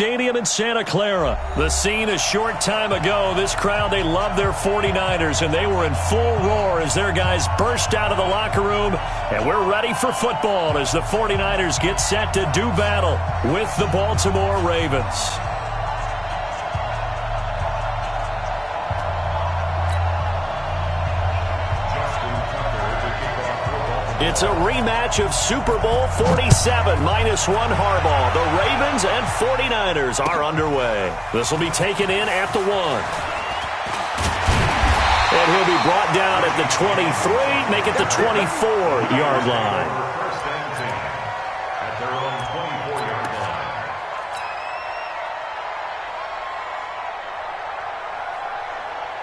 Stadium in Santa Clara. The scene a short time ago. This crowd, they love their 49ers, and they were in full roar as their guys burst out of the locker room. And we're ready for football as the 49ers get set to do battle with the Baltimore Ravens. It's a rematch of Super Bowl 47, -1 Harbaugh. The Ravens and 49ers are underway. This will be taken in at the 1. And he'll be brought down at the 23, make it the 24-yard line. At their own 24-yard line.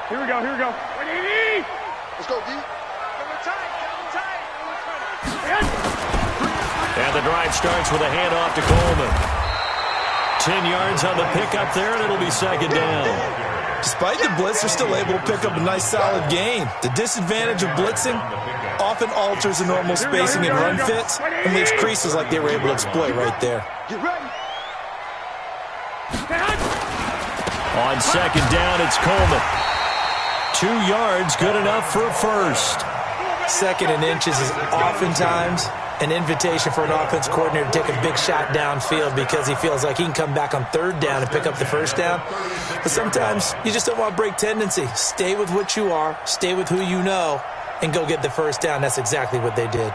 Here we go, here we go. Let's go, D. And the drive starts with a handoff to Coleman. 10 yards on the pickup there, and it'll be second down. Despite the blitz, they're still able to pick up a nice, solid gain. The disadvantage of blitzing often alters the normal spacing and run fits and leaves creases like they were able to exploit right there. On second down, it's Coleman. 2 yards, good enough for a first. Second and inches is oftentimes an invitation for an offense coordinator to take a big shot downfield because he feels like he can come back on third down and pick up the first down. But sometimes you just don't want to break tendency. Stay with what you are, stay with who you know, and go get the first down. That's exactly what they did.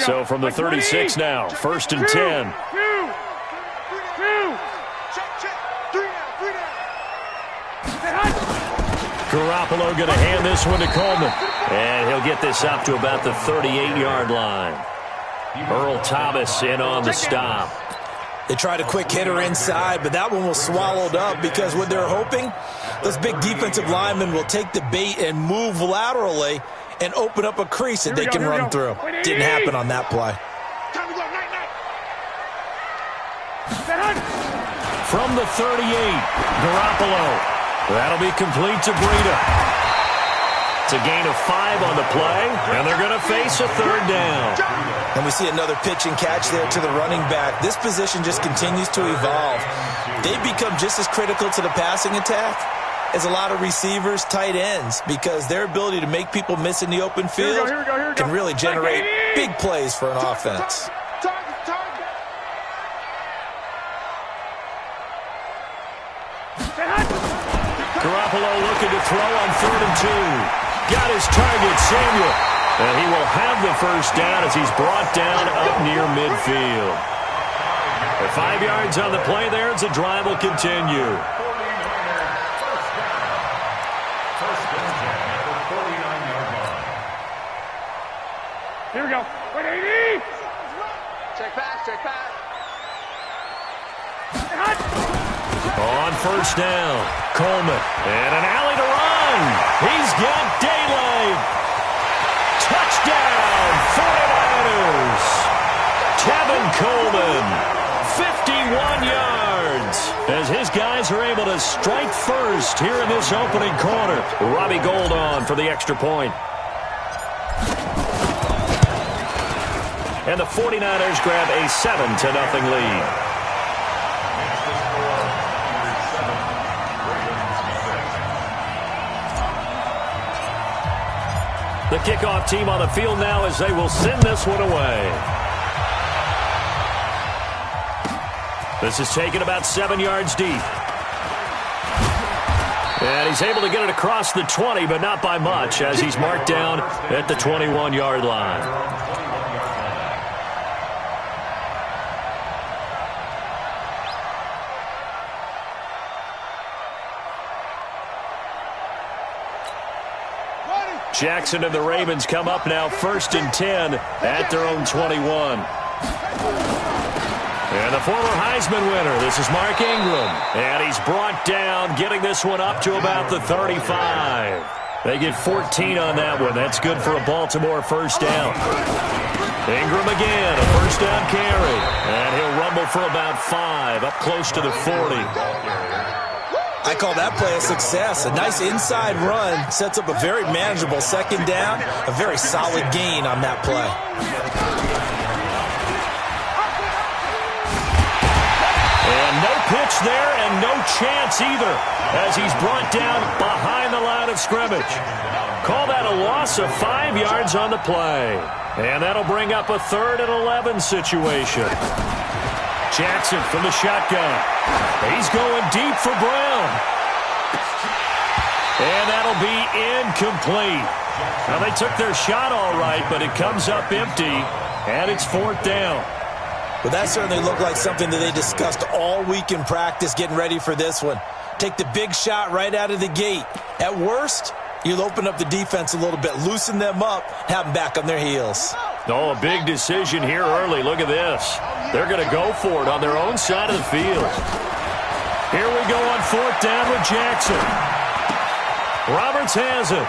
So from the 36 now, first and 10. Garoppolo going to hand this one to Coleman. And he'll get this up to about the 38-yard line. Earl Thomas in on the stop. They tried a quick hitter inside, but that one was swallowed up because what they're hoping, those big defensive linemen will take the bait and move laterally and open up a crease that they can run through. Didn't happen on that play. From the 38, Garoppolo. That'll be complete to Breida. It's a gain of 5 on the play, and they're going to face a third down. And we see another pitch and catch there to the running back. This position just continues to evolve. They've become just as critical to the passing attack as a lot of receivers, tight ends, because their ability to make people miss in the open field can really generate big plays for an offense. Garoppolo looking to throw on 3rd and 2. Got his target, Samuel. And he will have the first down as he's brought down up near midfield. At 5 yards on the play there, as the drive will continue. Here we go. 180. Check pass, check pass. On first down, Coleman. And an alley to run. He's got daylight. Touchdown, 49ers. Tevin Coleman, 51 yards. As his guys are able to strike first here in this opening quarter. Robbie Gould on for the extra point. And the 49ers grab a 7-0 lead. The kickoff team on the field now as they will send this one away. This is taken about 7 yards deep. And he's able to get it across the 20, but not by much, as he's marked down at the 21-yard line. Jackson and the Ravens come up now 1st and 10 at their own 21. And the former Heisman winner, this is Mark Ingram. And he's brought down, getting this one up to about the 35. They get 14 on that one. That's good for a Baltimore first down. Ingram again, a first down carry. And he'll rumble for about 5, up close to the 40. I call that play a success. A nice inside run sets up a very manageable second down. A very solid gain on that play. there, and no chance either as he's brought down behind the line of scrimmage. Call that a loss of 5 yards on the play. And that'll bring up a 3rd and 11 situation. Jackson from the shotgun. He's going deep for Brown. And that'll be incomplete. Now, they took their shot all right, but it comes up empty, and it's 4th down. Well, that certainly looked like something that they discussed all week in practice getting ready for this one. Take the big shot right out of the gate. At worst, you'll open up the defense a little bit, loosen them up, have them back on their heels. Oh, a big decision here early. Look at this. They're going to go for it on their own side of the field. Here we go on 4th down with Jackson. Roberts has it.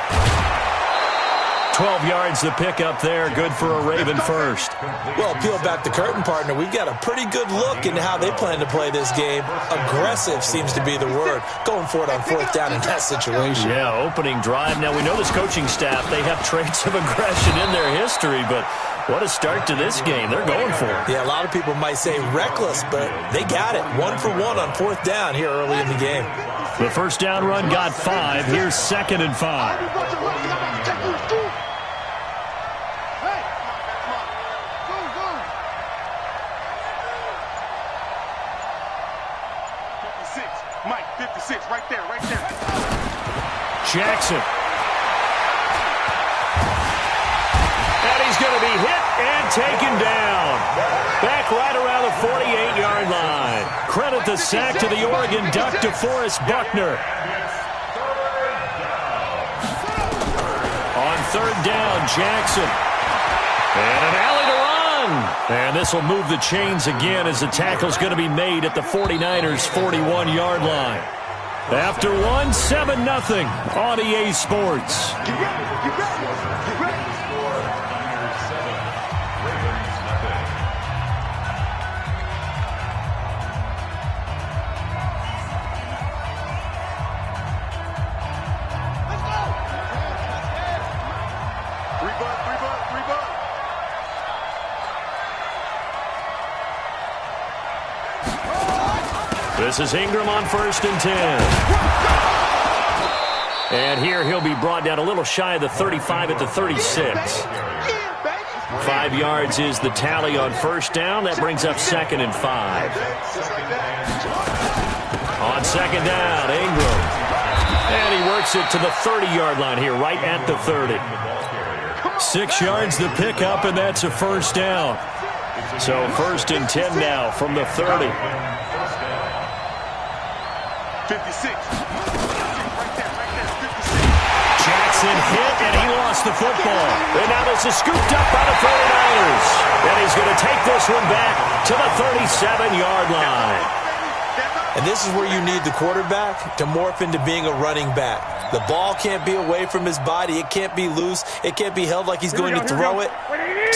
12 yards to pick up there. Good for a Raven first. Well, peel back the curtain, partner. We've got a pretty good look into how they plan to play this game. Aggressive seems to be the word. Going for it on 4th down in that situation. Yeah, opening drive. Now, we know this coaching staff, they have traits of aggression in their history, but what a start to this game. They're going for it. Yeah, a lot of people might say reckless, but they got it. 1 for 1 on 4th down here early in the game. The first down run got 5. Here's 2nd and 5. Right there, right there. Jackson. And he's going to be hit and taken down. Back right around the 48-yard line. Credit the sack to the Oregon Duck, DeForest Buckner. On 3rd down, Jackson. And an alley to run. And this will move the chains again as the tackle's going to be made at the 49ers' 41-yard line. After 1, 7-0 on EA Sports. This is Ingram on 1st and 10. And here he'll be brought down a little shy of the 35 at the 36. 5 yards is the tally on 1st down. That brings up 2nd and 5. On 2nd down, Ingram. And he works it to the 30-yard line here, right at the 30. 6 yards to pick up, and that's a 1st down. So 1st and 10 now from the 30. 56. Jackson hit, and he lost the football. And now this is scooped up by the 49ers. And he's going to take this one back to the 37-yard line. And this is where you need the quarterback to morph into being a running back. The ball can't be away from his body. It can't be loose. It can't be held like he's going to throw it.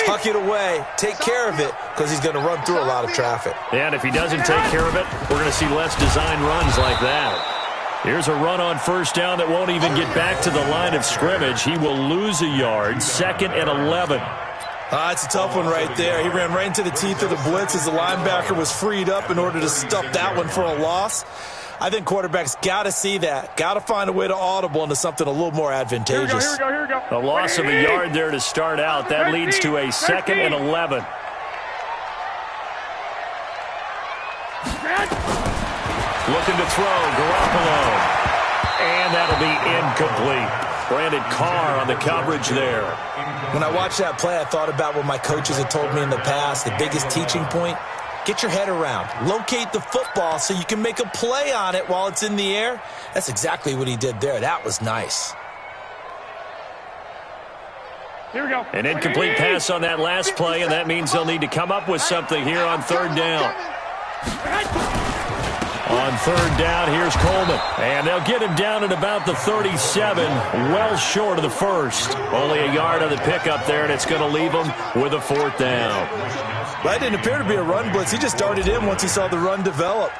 Tuck it away. Take care of it because he's going to run through a lot of traffic. And if he doesn't take care of it, we're going to see less design runs like that. Here's a run on 1st down that won't even get back to the line of scrimmage. He will lose a yard. 2nd and 11. It's a tough one right there. He ran right into the teeth of the blitz as the linebacker was freed up in order to stuff that one for a loss. I think quarterbacks got to see that. Got to find a way to audible into something a little more advantageous. Here we go. A loss of a yard there to start out. That leads to a 2nd and 11. Looking to throw, Garoppolo. And that'll be incomplete. Brandon Carr on the coverage there. When I watched that play, I thought about what my coaches had told me in the past. The biggest teaching point, get your head around. Locate the football so you can make a play on it while it's in the air. That's exactly what he did there. That was nice. Here we go. An incomplete pass on that last play, and that means they'll need to come up with something here on 3rd down. On 3rd down, here's Coleman. And they'll get him down at about the 37, well short of the 1st. Only a yard on the pickup there, and it's going to leave him with a 4th down. That didn't appear to be a run blitz. He just darted in once he saw the run develop.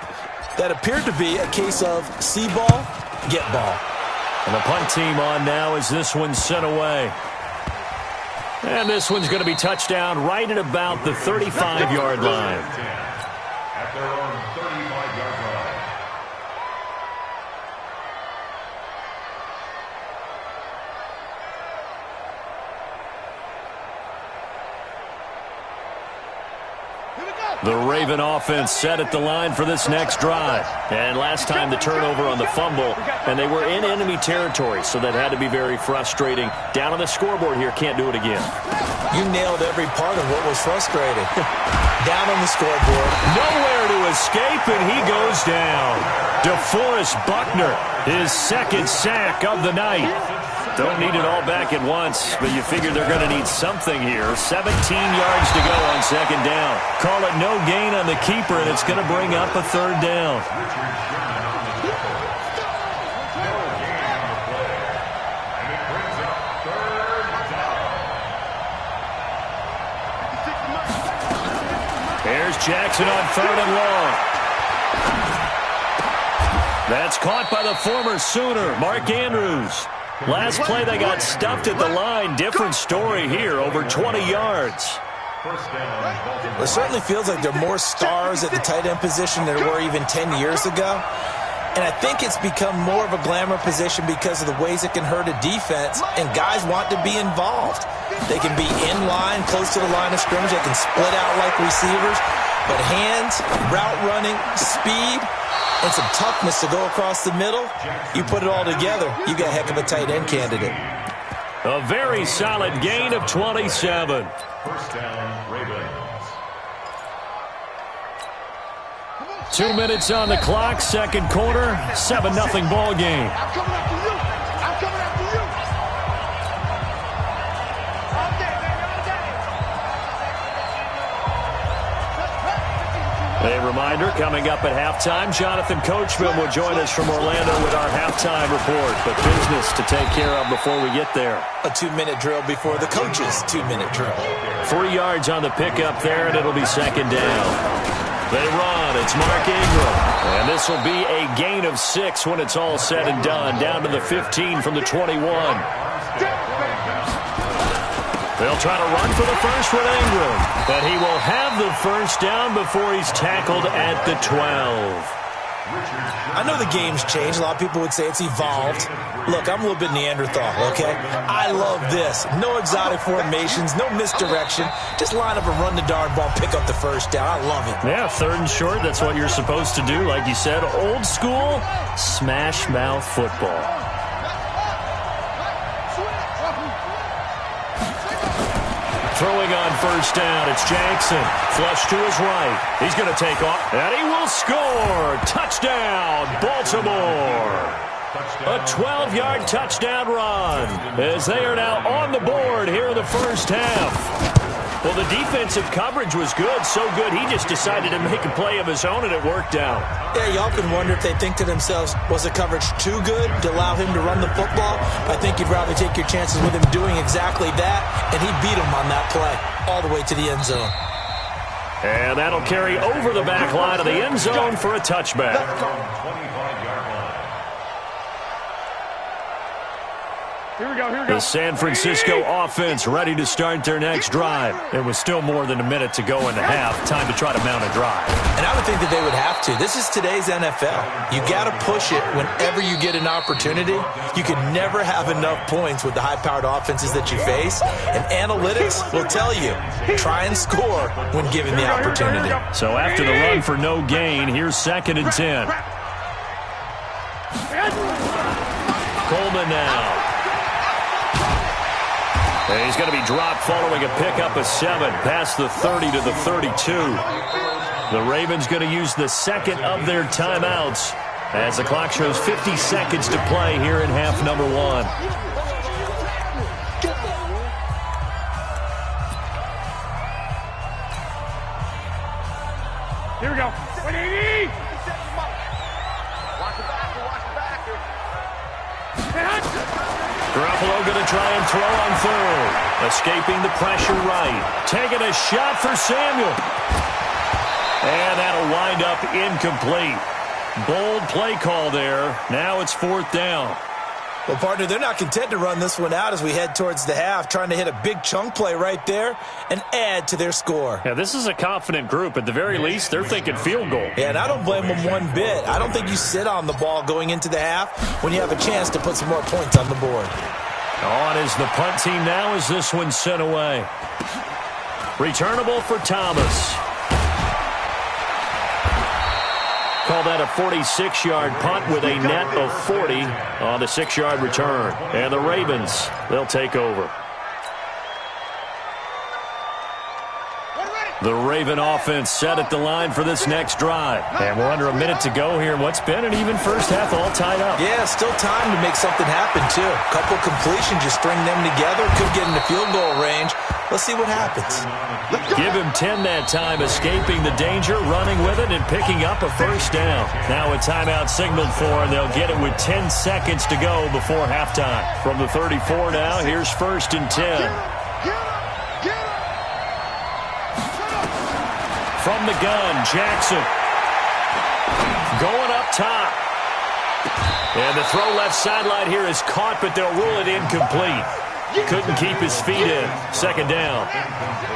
That appeared to be a case of see ball, get ball. And the punt team on now as this one's sent away. And this one's going to be touchdown right at about the 35-yard line. At their own 35-yard line. The Raven offense set at the line for this next drive. And last time the turnover on the fumble, and they were in enemy territory, so that had to be very frustrating. Down on the scoreboard here, can't do it again. You nailed every part of what was frustrating. Down on the scoreboard. Nowhere to escape, and he goes down. DeForest Buckner, his second sack of the night. Don't need it all back at once, but you figure they're going to need something here. 17 yards to go on second down. Call it no gain on the keeper, and it's going to bring up a third down. Here's Jackson on third and long. That's caught by the former Sooner, Mark Andrews. Last play, they got stuffed at the line. Different story here, over 20 yards. It certainly feels like there are more stars at the tight end position than there were even 10 years ago. And I think it's become more of a glamour position because of the ways it can hurt a defense, and guys want to be involved. They can be in line, close to the line of scrimmage. They can split out like receivers. But hands, route running, speed, and some toughness to go across the middle, you put it all together, you got a heck of a tight end candidate. A very solid gain of 27. First down, Ravens. 2 minutes on the clock, second quarter, 7-0 ball game. I'm coming after you. I'm coming after you. All day, baby, all day. A reminder, coming up at halftime, Jonathan Coachman will join us from Orlando with our halftime report. But business to take care of before we get there. A 2-minute drill before the coach's 2-minute drill. 3 yards on the pickup there, and it'll be second down. They run. It's Mark Ingram. And this will be a gain of 6 when it's all said and done. Down to the 15 from the 21. They'll try to run for the first with Ingram. But he will have the first down before he's tackled at the 12. I know the game's changed. A lot of people would say it's evolved. Look, I'm a little bit Neanderthal, okay? I love this. No exotic formations, no misdirection. Just line up and run the darn ball, pick up the first down. I love it. Yeah, third and short, that's what you're supposed to do. Like you said, old school, smash mouth football. Throwing on first down, it's Jackson. Flush to his right. He's going to take off, and he will score. Touchdown, Baltimore. A 12-yard touchdown run as they are now on the board here in the first half. Well, the defensive coverage was good, so good he just decided to make a play of his own, and it worked out. Yeah, you often wonder if they think to themselves, was the coverage too good to allow him to run the football? I think you'd rather take your chances with him doing exactly that, and he beat him on that play all the way to the end zone. And that'll carry over the back line of the end zone for a touchback. 25-yard line. Here we go, here we go. The San Francisco offense ready to start their next drive. It was still more than a minute to go in the half. Time to try to mount a drive. And I would think that they would have to. This is today's NFL. You got to push it whenever you get an opportunity. You can never have enough points with the high-powered offenses that you face. And analytics will tell you, try and score when given the opportunity. So after the run for no gain, here's second and 10. Coleman now. And he's going to be dropped following a pickup of 7 past the 30 to the 32. The Ravens going to use the second of their timeouts as the clock shows 50 seconds to play here in half number 1. Here we go. Watch the back. Garoppolo going to try and throw on third. Escaping the pressure right. Taking a shot for Samuel. And that'll wind up incomplete. Bold play call there. Now it's fourth down. Well, partner, they're not content to run this one out as we head towards the half, trying to hit a big chunk play right there and add to their score. Yeah, this is a confident group. At the very least, they're thinking field goal. Yeah, and I don't blame them one bit. I don't think you sit on the ball going into the half when you have a chance to put some more points on the board. On is the punt team now as this one's sent away. Returnable for Thomas. call that a 46-yard punt with a net of 40 on the 6-yard return. And the Ravens, they'll take over. The Raven offense set at the line for this next drive. And we're under a minute to go here. What's been an even first half all tied up. Yeah, still time to make something happen, too. A couple completions, just string them together. Could get into field goal range. Let's see what happens. Give him 10 that time, escaping the danger, running with it, and picking up a first down. Now a timeout signaled for, and they'll get it with 10 seconds to go before halftime. From the 34 now, here's 1st and 10. From the gun, Jackson. Going up top. And the throw left sideline here is caught, but they'll rule it incomplete. Couldn't keep his feet in. 2nd down.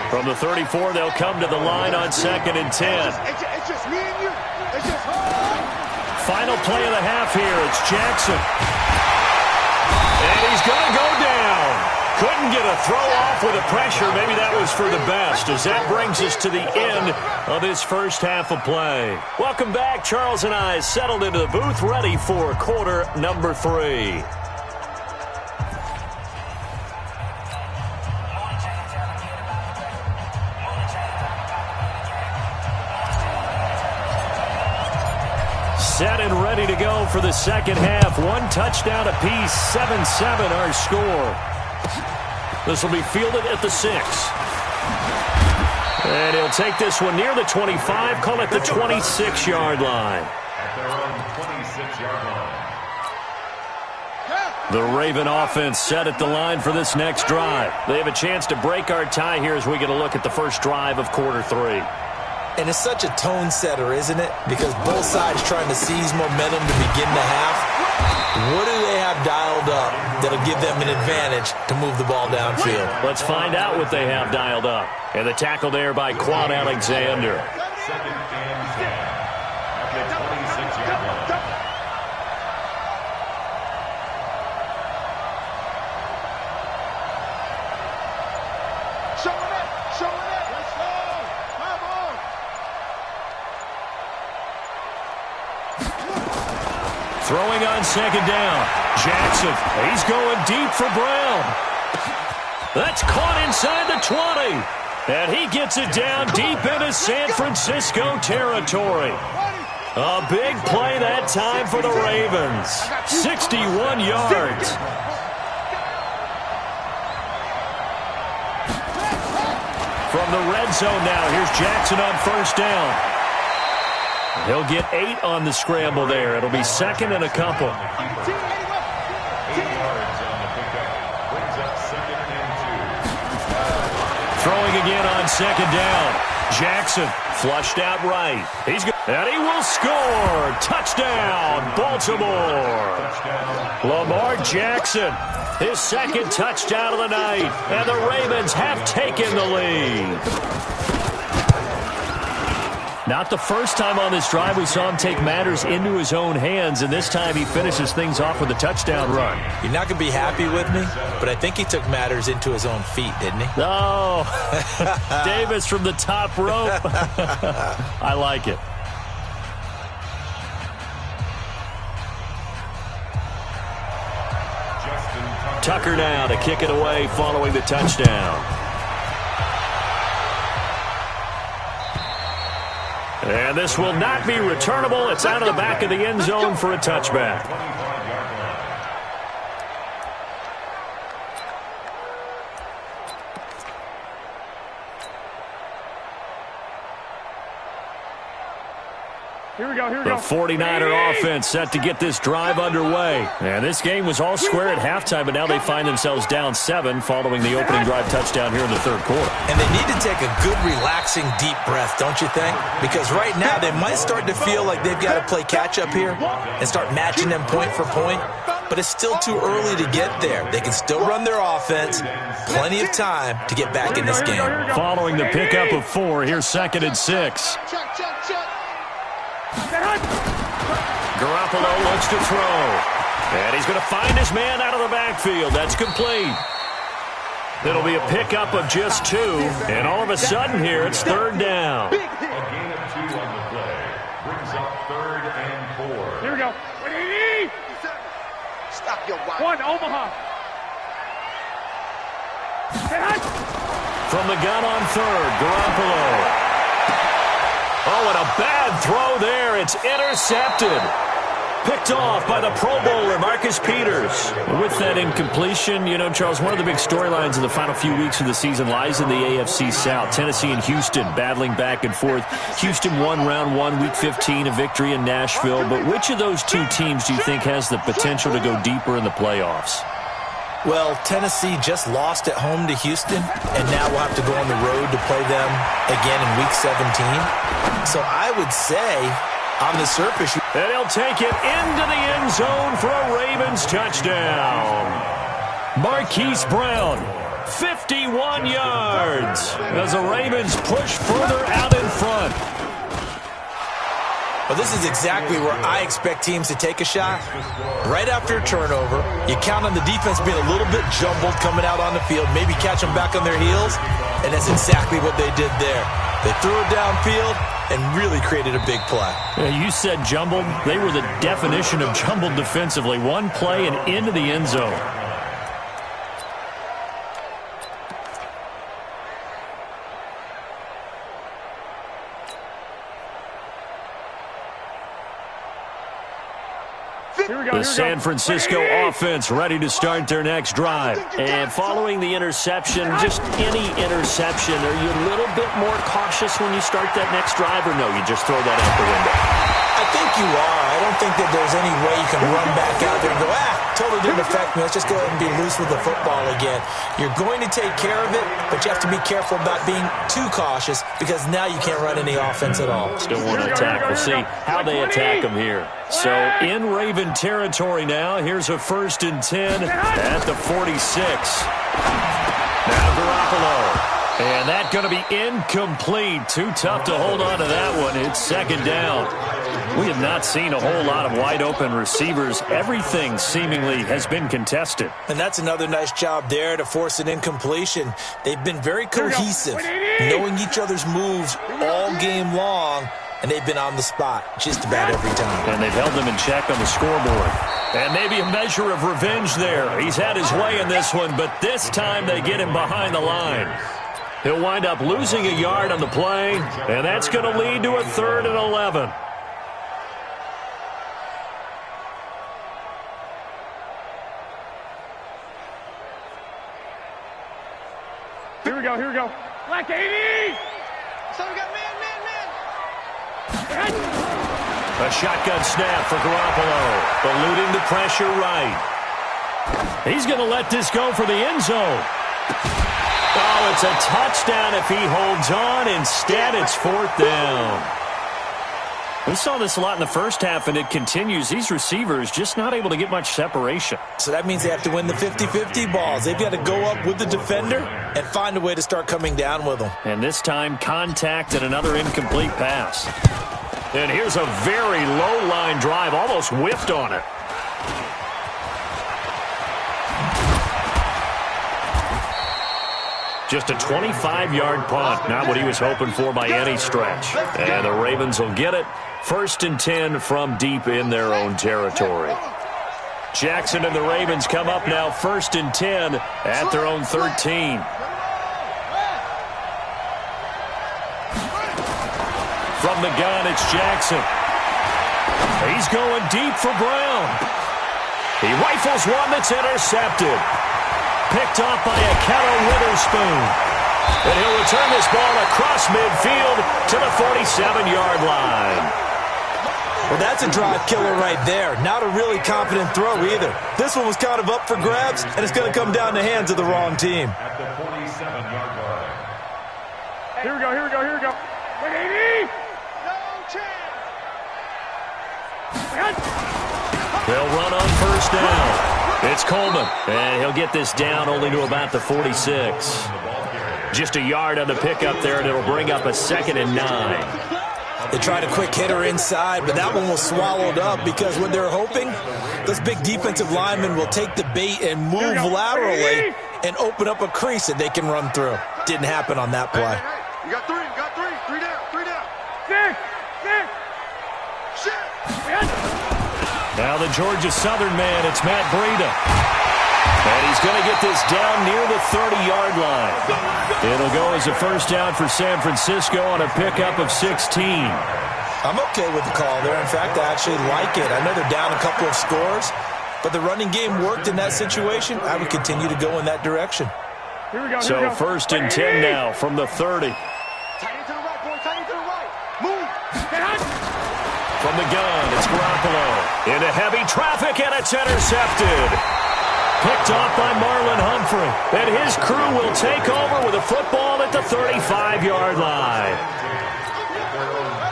From the 34, they'll come to the line on 2nd and 10. It's just me and you. It's just Final play of the half here. It's Jackson. And he's going to go down. Couldn't get a throw off with the pressure. Maybe that was for the best, as that brings us to the end of this first half of play. Welcome back. Charles and I settled into the booth, ready for quarter number 3. Set and ready to go for the second half. 1 touchdown apiece, 7-7 our score. This will be fielded at the 6. And he'll take this one near the 25, call it the 26-yard line. At their own 26-yard line. The Raven offense set at the line for this next drive. They have a chance to break our tie here as we get a look at the first drive of quarter 3. And it's such a tone setter, isn't it? Because both sides trying to seize momentum to begin the half. What do they have dialed up that'll give them an advantage to move the ball downfield? Let's find out what they have dialed up. And the tackle there by Quan Alexander. 2nd and 10 at the 26-yard line. showing it. Let's go. Come on. Throwing on 2nd down. Jackson, he's going deep for Brown. That's caught inside the 20. And he gets it down deep into San Francisco territory. A big play that time for the Ravens. 61 yards. From the red zone now, here's Jackson on 1st down. He'll get 8 on the scramble there. It'll be 2nd and a couple. 8 yards on the pickup. Brings up 2nd and 2. Throwing again on 2nd down. Jackson flushed out right. And he will score. Touchdown, Baltimore. Lamar Jackson, his 2nd touchdown of the night. And the Ravens have taken the lead. Not the first time on this drive we saw him take matters into his own hands, and this time he finishes things off with a touchdown run. You're not going to be happy with me, but I think he took matters into his own feet, didn't he? Oh, Davis from the top rope. I like it. Tucker now to kick it away following the touchdown. And this will not be returnable. It's out of the back of the end zone for a touchback. Here we go. The 49er offense set to get this drive underway. And this game was all square at halftime, but now they find themselves down 7 following the opening drive touchdown here in the 3rd quarter. And they need to take a good, relaxing, deep breath, don't you think? Because right now they might start to feel like they've got to play catch-up here and start matching them point for point. But it's still too early to get there. They can still run their offense. Plenty of time to get back in this game. Following the pickup of 4, here's 2nd and 6. Check. Garoppolo looks to throw. And he's going to find his man out of the backfield. That's complete. It'll be a pickup of just 2. And all of a sudden here, it's 3rd down. A gain of 2 on the play. Brings up 3rd Omaha. From the gun on third, Garoppolo. Oh, and a bad throw there. It's intercepted. Picked off by the Pro Bowler, Marcus Peters. With that incompletion, you know, Charles, one of the big storylines in the final few weeks of the season lies in the AFC South. Tennessee and Houston battling back and forth. Houston won round 1, week 15, a victory in Nashville. But which of those two teams do you think has the potential to go deeper in the playoffs? Well, Tennessee just lost at home to Houston, and now we'll have to go on the road to play them again in week 17. So I would say, on the surface... And he'll take it into the end zone for a Ravens touchdown. Marquise Brown, 51 yards, as the Ravens push further out in front. Well, this is exactly where I expect teams to take a shot. Right after a turnover, you count on the defense being a little bit jumbled coming out on the field, maybe catch them back on their heels, and that's exactly what they did there. They threw it downfield and really created a big play. Yeah, you said jumbled. They were the definition of jumbled defensively. One play and into the end zone. The San Francisco offense ready to start their next drive. And following the interception, just any interception, are you a little bit more cautious when you start that next drive, or no, you just throw that out the window? I think you are. I don't think that there's any way you can run back out there and go, totally didn't affect me. Let's just go ahead and be loose with the football again. You're going to take care of it, but you have to be careful about being too cautious because now you can't run any offense at all. Still want to attack. We'll see how they attack them here. So in Raven territory now, here's a 1st and 10 at the 46. Now Garoppolo. And that's going to be incomplete. Too tough to hold on to that one. It's 2nd down. We have not seen a whole lot of wide-open receivers. Everything seemingly has been contested. And that's another nice job there to force an incompletion. They've been very cohesive, knowing each other's moves all game long, and they've been on the spot just about every time. And they've held them in check on the scoreboard. And maybe a measure of revenge there. He's had his way in this one, but this time they get him behind the line. He'll wind up losing a yard on the play, and that's going to lead to a 3rd and 11. Here we go, here we go. Black 80! So we got man. A shotgun snap for Garoppolo, eluding the pressure right. He's going to let this go for the end zone. Oh, it's a touchdown if he holds on. Instead, it's 4th down. We saw this a lot in the first half, and it continues. These receivers just not able to get much separation. So that means they have to win the 50-50 balls. They've got to go up with the defender and find a way to start coming down with them. And this time, contact and another incomplete pass. And here's a very low-line drive, almost whiffed on it. Just a 25-yard punt, not what he was hoping for by any stretch. And the Ravens will get it. 1st and 10 from deep in their own territory. Jackson and the Ravens come up now 1st and 10 at their own 13. From the gun, it's Jackson. He's going deep for Brown. He rifles one that's intercepted. Picked off by a Kettle Witherspoon. And he'll return this ball across midfield to the 47-yard line. Well, that's a drive killer right there. Not a really confident throw either. This one was kind of up for grabs, and it's going to come down the hands of the wrong team. At the 47-yard line. Here we go, here we go, here we go. 180! They'll run on 1st down. It's Coleman, and he'll get this down only to about the 46. Just a yard on the pickup there, and it'll bring up a 2nd and 9. They tried a quick hitter inside, but that one was swallowed up because what they're hoping, those big defensive linemen will take the bait and move laterally and open up a crease that they can run through. Didn't happen on that play. You got three down. 6. Now the Georgia Southern man, it's Matt Breida. And he's going to get this down near the 30-yard line. It'll go as a first down for San Francisco on a pickup of 16. I'm okay with the call there. In fact, I actually like it. I know they're down a couple of scores, but the running game worked in that situation. I would continue to go in that direction. Here we go. So first and 10 now from the 30. Tight end to the right, boy. Tight end to the right. Move. From the gun, it's Garoppolo. Into heavy traffic, and it's intercepted. Picked off by Marlon Humphrey. And his crew will take over with a football at the 35-yard line.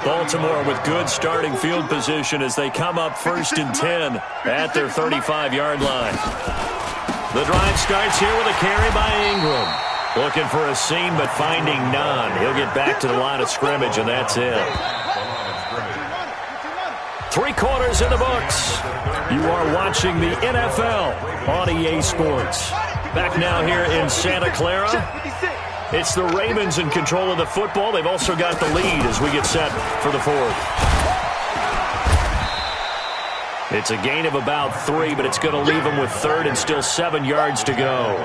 Baltimore with good starting field position as they come up first and 10 at their 35-yard line. The drive starts here with a carry by Ingram. Looking for a seam, but finding none. He'll get back to the line of scrimmage, and that's it. 3 quarters in the books. You are watching the NFL on EA Sports. Back now here in Santa Clara. It's the Ravens in control of the football. They've also got the lead as we get set for the 4th. It's a gain of about 3, but it's going to leave them with 3rd and still 7 yards to go.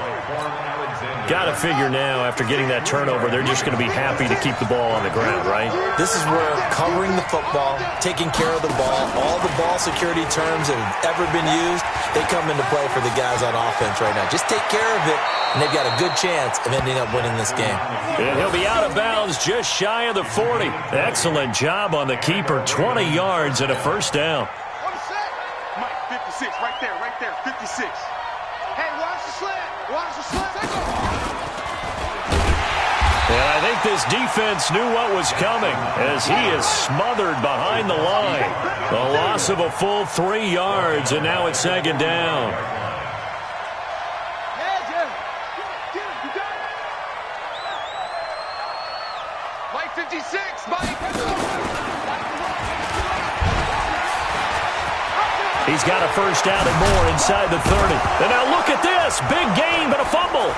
Got to figure now, after getting that turnover, they're just going to be happy to keep the ball on the ground, right? This is where covering the football, taking care of the ball, all the ball security terms that have ever been used, they come into play for the guys on offense right now. Just take care of it, and they've got a good chance of ending up winning this game. And he'll be out of bounds just shy of the 40. Excellent job on the keeper. 20 yards and a first down. Mike, 56, right there, 56. Hey, watch the slant. Watch the slant. And I think this defense knew what was coming as he is smothered behind the line. A loss of a full 3 yards, and now it's 2nd down. Mike, 56, Mike. He's got a first down and more inside the 30. And now look at this. Big gain, but a fumble.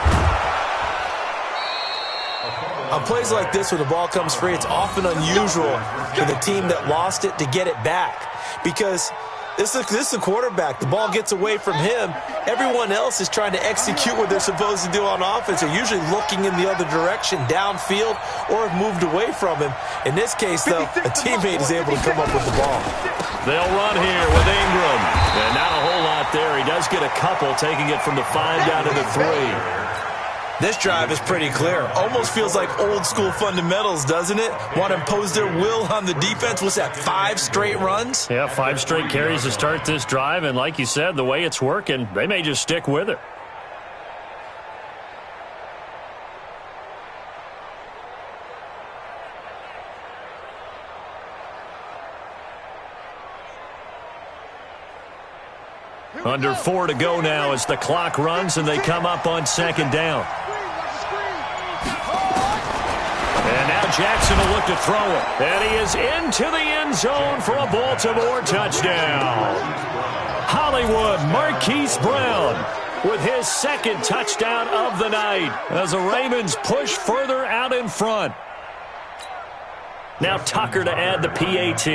On plays like this, when the ball comes free, it's often unusual for the team that lost it to get it back. Because this is the quarterback. The ball gets away from him. Everyone else is trying to execute what they're supposed to do on offense. They're usually looking in the other direction, downfield, or have moved away from him. In this case, though, a teammate is able to come up with the ball. They'll run here with Ingram. And not a whole lot there. He does get a couple, taking it from the 5 down to the 3. This drive is pretty clear. Almost feels like old school fundamentals, doesn't it? Want to impose their will on the defense. What's that, 5 straight runs? Yeah, 5 straight carries to start this drive. And like you said, the way it's working, they may just stick with it. Under 4 to go now as the clock runs and they come up on 2nd down. And now Jackson will look to throw it. And he is into the end zone for a Baltimore touchdown. Hollywood Marquise Brown with his 2nd touchdown of the night as the Ravens push further out in front. Now Tucker to add the PAT.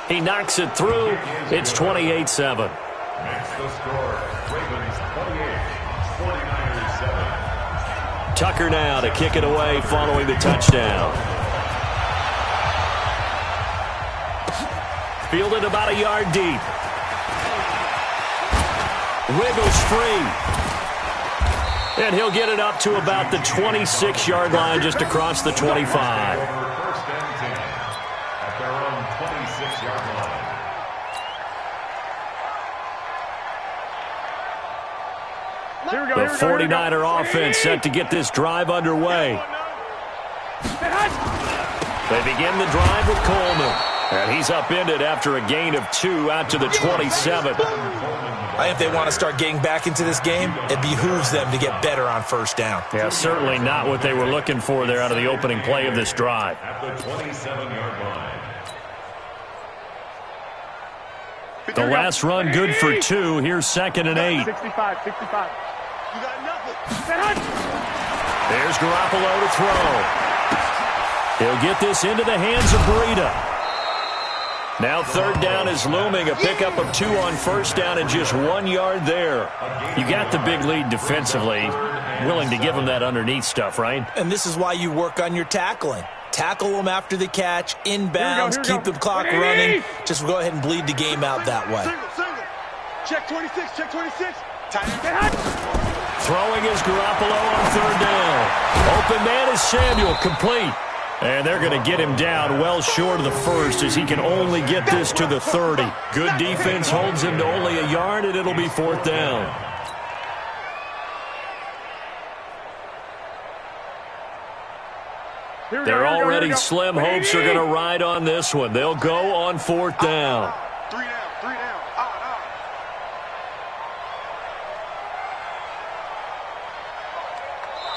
He knocks it through. It's 28-7. Makes the score. Ravens 28, 49ers 7. Tucker now to kick it away following the touchdown. Fielded about a yard deep. Wiggles free. And he'll get it up to about the 26-yard line just across the 25. The 49er offense set to get this drive underway. They begin the drive with Coleman. And he's upended after a gain of 2 out to the 27. I think if they want to start getting back into this game, it behooves them to get better on first down. Yeah, certainly not what they were looking for there out of the opening play of this drive. At the 27-yard line. The last run good for 2. Here's 2nd and 8. 65. You got nothing. There's Garoppolo to throw. He'll get this into the hands of Breida. Now third down is looming. A pickup of 2 on first down and just 1 yard there. You got the big lead defensively. Willing to give them that underneath stuff, right? And this is why you work on your tackling. Tackle them after the catch, inbounds, keep the clock running. Just go ahead and bleed the game out that way. Single. Check 26, check 26. Tight end. Throwing is Garoppolo on third down. Open man is Samuel, complete. And they're going to get him down well short of the first as he can only get this to the 30. Good defense holds him to only a yard, and it'll be fourth down. They're already slim hopes are going to ride on this one. They'll go on fourth down. 3 down.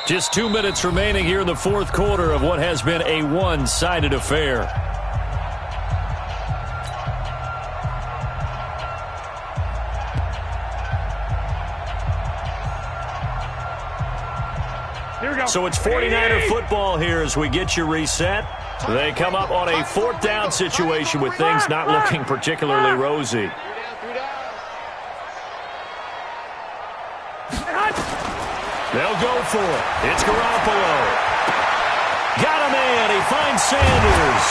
Just 2 minutes remaining here in the fourth quarter of what has been a one-sided affair. So it's 49er football here as we get you reset. They come up on a fourth down situation with things not looking particularly rosy. They'll go for it. It's Garoppolo. Got a man. He finds Sanders.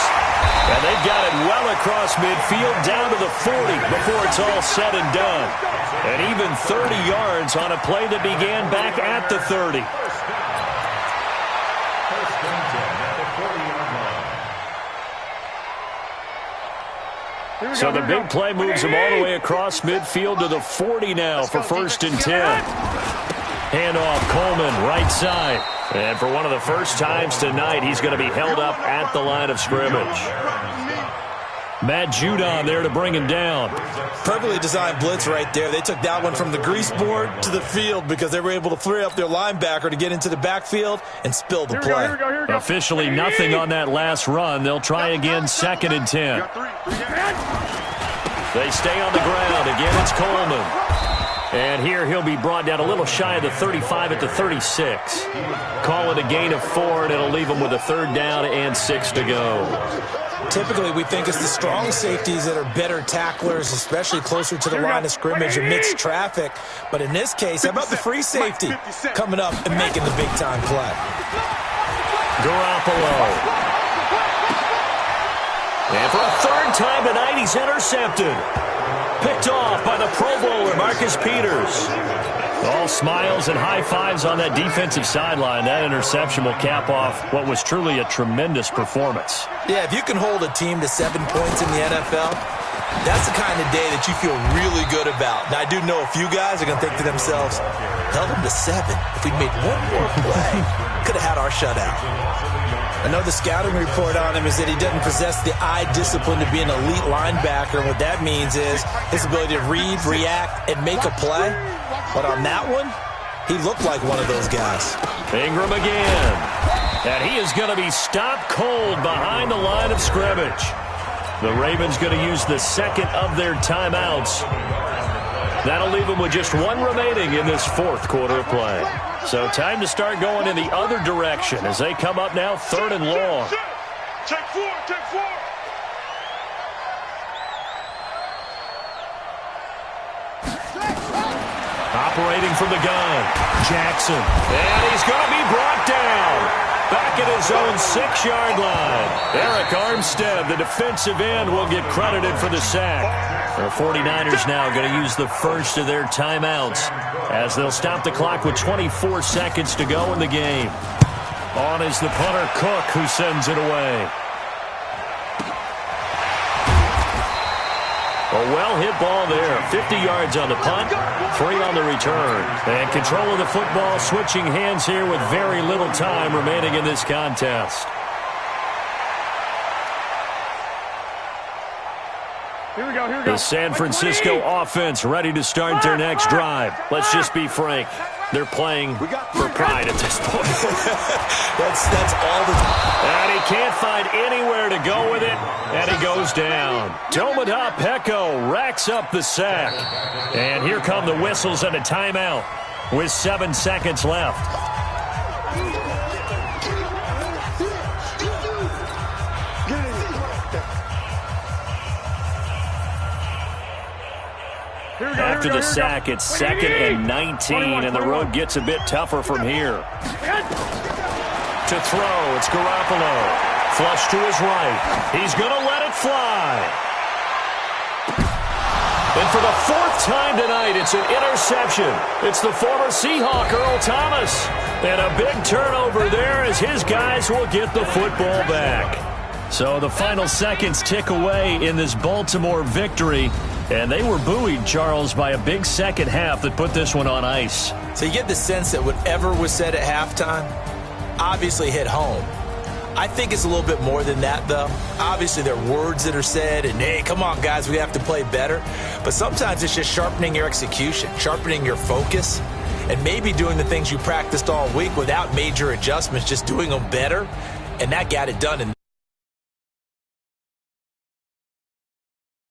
And they've got it well across midfield down to the 40 before it's all said and done. And even 30 yards on a play that began back at the 30. So the big play moves him all the way across midfield to the 40 now for first and 10. Handoff, Coleman, right side. And for one of the first times tonight, he's going to be held up at the line of scrimmage. Matt Judon there to bring him down. Perfectly designed blitz right there. They took that one from the grease board to the field because they were able to free up their linebacker to get into the backfield and spill the play. Here we go. Officially nothing on that last run. They'll try again, second and 10. They stay on the ground. Again, it's Coleman. And here he'll be brought down a little shy of the 35 at the 36. Call it a gain of 4, and it'll leave them with a third down and 6 to go. Typically, we think it's the strong safeties that are better tacklers, especially closer to the line of scrimmage amidst traffic. But in this case, how about the free safety coming up and making the big-time play? Garoppolo. And for a third time tonight, he's intercepted. Picked off by the Pro Bowler, Marcus Peters. All smiles and high fives on that defensive sideline. That interception will cap off what was truly a tremendous performance. Yeah, if you can hold a team to 7 points in the NFL, that's the kind of day that you feel really good about. Now, I do know a few guys are going to think to themselves, held them to 7. If we'd made one more play, could have had our shutout. I know the scouting report on him is that he doesn't possess the eye discipline to be an elite linebacker. And what that means is his ability to read, react, and make a play. But on that one, he looked like one of those guys. Ingram again. And he is going to be stopped cold behind the line of scrimmage. The Ravens going to use the second of their timeouts. That'll leave them with just 1 remaining in this fourth quarter of play. So time to start going in the other direction as they come up now third and long. Check 4. Operating from the gun, Jackson. And he's going to be brought down. Back at his own 6-yard line. Eric Armstead, the defensive end, will get credited for the sack. The 49ers now going to use the first of their timeouts as they'll stop the clock with 24 seconds to go in the game. On is the punter, Cook, who sends it away. A well-hit ball there. 50 yards on the punt, 3 on the return. And control of the football switching hands here with very little time remaining in this contest. Here we go. The San Francisco offense ready to start their next drive. Let's just be frank. They're playing for pride at this point. That's all the time. And he can't find anywhere to go with it, and he goes down. Tomada Peko racks up the sack. And here come the whistles and a timeout with 7 seconds left. after the sack. It's 2nd and 19, and the road gets a bit tougher from here. To throw, it's Garoppolo. Flush to his right. He's going to let it fly. And for the 4th time tonight, it's an interception. It's the former Seahawk, Earl Thomas. And a big turnover there as his guys will get the football back. So the final seconds tick away in this Baltimore victory. And they were buoyed, Charles, by a big second half that put this one on ice. So you get the sense that whatever was said at halftime obviously hit home. I think it's a little bit more than that, though. Obviously, there are words that are said, and, hey, come on, guys, we have to play better. But sometimes it's just sharpening your execution, sharpening your focus, and maybe doing the things you practiced all week without major adjustments, just doing them better, and that got it done.